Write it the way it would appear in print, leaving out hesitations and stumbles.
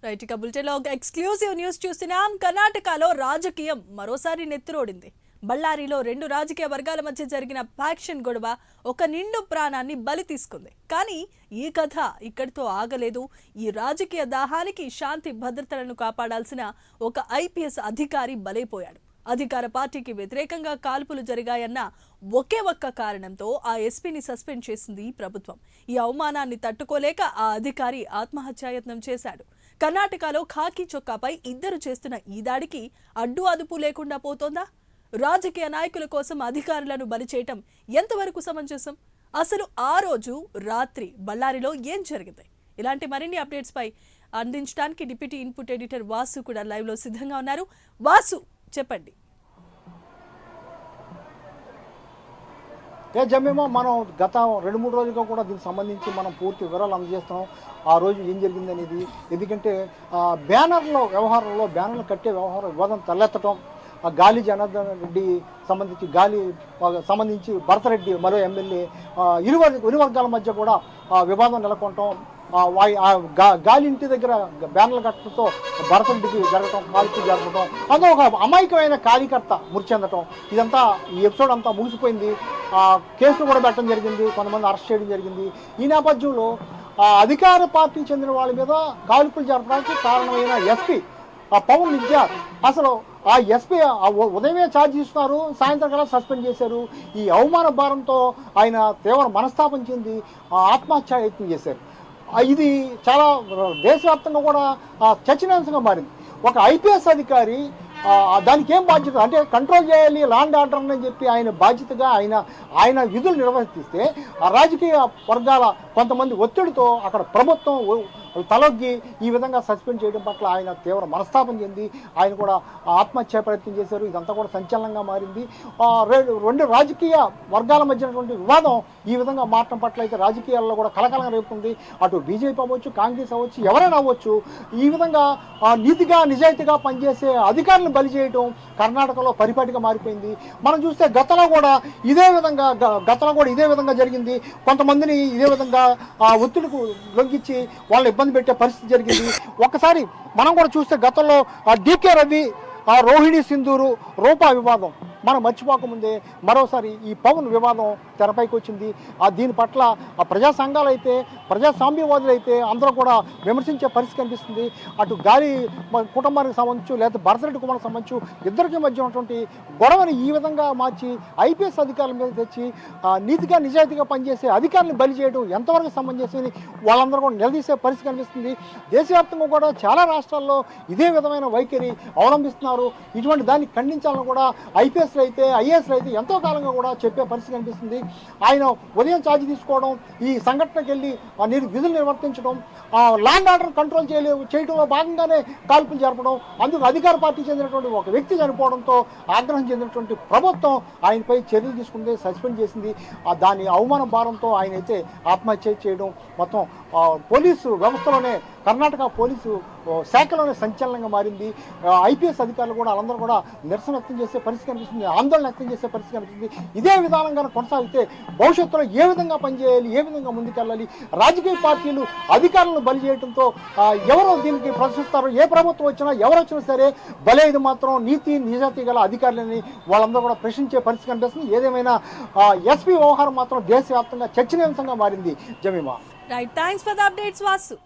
Right ఇక బులెటిన్లో ఒక ఎక్స్క్లూజివ్ న్యూస్ చూస్తున్నాం. కర్ణాటకలో రాజకీయం మరోసారి నెత్తురోడింది. బళ్ళారిలో రెండు రాజకీయ వర్గాల మధ్య జరిగిన ఫ్యాక్షన్ గొడవ ఒక నిండు ప్రాణాన్ని బలి తీసుకుంది. కానీ ఈ కథ ఇక్కడితో ఆగలేదు. ఈ రాజకీయ దాహానికి శాంతి భద్రతలను కాపాడాల్సిన ఒక ఐపీఎస్ అధికారి బలైపోయాడు. అధికార పార్టీకి వ్యతిరేకంగా కాల్పులు జరిగాయన్న ఒకే ఒక్క కారణంతో ఆ ఎస్పీని సస్పెండ్ చేసింది ప్రభుత్వం. ఈ అవమానాన్ని తట్టుకోలేక ఆ అధికారి ఆత్మహత్యాయత్నం చేశాడు. కర్ణాటకలో ఖాకీ చొక్కాపై ఇద్దరు చేస్తున్న ఈ దాడికి అడ్డు అదుపు లేకుండా పోతోందా? రాజకీయ నాయకుల కోసం అధికారులను బలి చేయటం ఎంతవరకు సమంజసం? అసలు ఆ రోజు రాత్రి బళ్ళారిలో ఏం జరిగింది? ఇలాంటి మరిన్ని అప్డేట్స్ పై అందించడానికి డిప్యూటీ ఇన్పుట్ ఎడిటర్ వాసు కూడా లైవ్ లో సిద్ధంగా ఉన్నారు. వాసు, చెప్పండి. జమేమో మనం గత 2-3 రోజులుగా కూడా దీనికి సంబంధించి మనం పూర్తి వివరాలు అందజేస్తున్నాం. ఆ రోజు ఏం జరిగింది అనేది. ఎందుకంటే బ్యానర్ల వ్యవహారంలో బ్యానర్లు కట్టే వ్యవహారం వివాదం తలెత్తడం, గాలి జనార్దన్ రెడ్డి సంబంధించి భరతరెడ్డి మరో ఎమ్మెల్యే ఇరు వర్గాల మధ్య కూడా వివాదం నెలకొనటం, గాలి ఇంటి దగ్గర బ్యానర్లు కట్టడంతో భరతరెడ్డికి జరగటం, కాల్పులు జరగటం, అందులో ఒక అమాయకమైన కార్యకర్త మృతి చెందటం, ఇదంతా ఈ ఎపిసోడ్ అంతా ముగిసిపోయింది. కేసులు కూడా పెట్టడం జరిగింది, కొంతమంది అరెస్ట్ చేయడం జరిగింది. ఈ నేపథ్యంలో అధికార పార్టీకి చెందిన వాళ్ళ మీద కాల్పులు జరపడానికి కారణమైన ఎస్పీ పవన్ నిజ్జార్, అసలు ఆ ఎస్పీ ఉదయమే ఛార్జ్ తీసుకున్నారు, సాయంత్రం కల్లా సస్పెండ్ చేశారు. ఈ అవమాన భారంతో ఆయన తీవ్ర మనస్తాపం చెంది ఆత్మహత్యాయత్నం చేశారు. ఇది చాలా దేశవ్యాప్తంగా కూడా చర్చనీయాంశంగా మారింది. ఒక ఐపీఎస్ అధికారి దానికి ఏం బాధ్యత అంటే కంట్రోల్ చేయాలి, లా అండ్ ఆర్డర్ అని చెప్పి ఆయన బాధ్యతగా ఆయన విధులు నిర్వర్తిస్తే రాజకీయ వర్గాల కొంతమంది ఒత్తిడితో అక్కడ ప్రభుత్వం తలొగ్గి ఈ విధంగా సస్పెండ్ చేయడం పట్ల ఆయన తీవ్ర మనస్తాపం చెంది ఆయన కూడా ఆత్మహత్య ప్రయత్నం చేశారు. ఇదంతా కూడా సంచలనంగా మారింది. రెండు రాజకీయ వర్గాల మధ్యనటువంటి వివాదం ఈ విధంగా మారటం పట్ల అయితే రాజకీయాల్లో కూడా కలకలం రేపుతుంది. అటు బీజేపీ అవ్వచ్చు, కాంగ్రెస్ అవ్వచ్చు, ఎవరైనా అవ్వచ్చు, ఈ విధంగా నీతిగా నిజాయితీగా పనిచేసే అధికారులను బలి చేయడం కర్ణాటకలో పరిపాటిగా మారిపోయింది. మనం చూస్తే గతంలో కూడా ఇదే విధంగా జరిగింది. కొంతమందిని ఇదే విధంగా ఒత్తిడికి లొంగిచ్చి వాళ్ళని ఇబ్బంది పెట్టే పరిస్థితి జరిగింది. ఒక్కసారి మనం కూడా చూస్తే గతంలో డీకే రవి, రోహిణి సింధూరు, రూపా వివాదం మనం మర్చిపోకముందే మరోసారి ఈ పవన్ వివాదం తెరపైకి వచ్చింది. దీని పట్ల ప్రజా సంఘాలు అయితే, ప్రజాస్వామ్యవాదులు అయితే అందరూ కూడా విమర్శించే పరిస్థితి కనిపిస్తుంది. అటు గాలి కుటుంబానికి సంబంధించి లేదా భరతరెడ్డి కుమార్కి సంబంధించి ఇద్దరికి మధ్య ఉన్నటువంటి గొడవని ఈ విధంగా మార్చి ఐపీఎస్ అధికారుల మీద తెచ్చి నీతిగా నిజాయితీగా పనిచేసే అధికారులను బలి చేయడం ఎంతవరకు సమంజసమని వాళ్ళందరూ కూడా నిలదీసే పరిస్థితి కనిపిస్తుంది. దేశవ్యాప్తంగా కూడా చాలా రాష్ట్రాల్లో ఇదే విధమైన వైఖరి అవలంబిస్తున్నారు. ఇటువంటి దాన్ని ఖండించాలని కూడా ఐపీఎస్ అయితే, ఐఏఎస్లు అయితే ఎంతో కాలంగా కూడా చెప్పే పరిస్థితి కనిపిస్తుంది. ఆయన ఉదయం ఛార్జ్ తీసుకోవడం, ఈ సంఘటనకి వెళ్ళి విధులు నిర్వర్తించడం, ల్యాండ్ ఆర్డర్ కంట్రోల్ చేయడంలో భాగంగానే కాల్పులు జరపడం, అందుకు అధికార పార్టీకి చెందినటువంటి ఒక వ్యక్తి చనిపోవడంతో ఆగ్రహం చెందినటువంటి ప్రభుత్వం ఆయనపై చర్యలు తీసుకుంది, సస్పెండ్ చేసింది. దాని అవమాన భారంతో ఆయన అయితే ఆత్మహత్య చేయడం మొత్తం పోలీసు వ్యవస్థలోనే, కర్ణాటక పోలీసు శాఖలోనే సంచలనంగా మారింది. ఐపీఎస్ అధికారులు కూడా వాళ్ళందరూ కూడా నిరసన వ్యక్తం చేసే పరిస్థితి కనిపిస్తుంది, ఆందోళన వ్యక్తం చేసే పరిస్థితి కనిపిస్తుంది. ఇదే విధానంగా కొనసాగితే భవిష్యత్తులో ఏ విధంగా పనిచేయాలి, ఏ విధంగా ముందుకెళ్ళాలి, రాజకీయ పార్టీలు అధికారులను బలి చేయడంతో ఎవరో దీనికి ప్రశ్నిస్తారు. ఏ ప్రభుత్వం వచ్చినా ఎవరు వచ్చినా సరే బలేది మాత్రం నీతి నిజాయితీ గల అధికారులని వాళ్ళందరూ కూడా ప్రశ్నించే పరిస్థితి కనిపిస్తుంది. ఏదేమైనా ఎస్పీ వ్యవహారం మాత్రం దేశవ్యాప్తంగా చర్చనీయాంశంగా మారింది. Jemimah, right, thanks for the updates Vasu.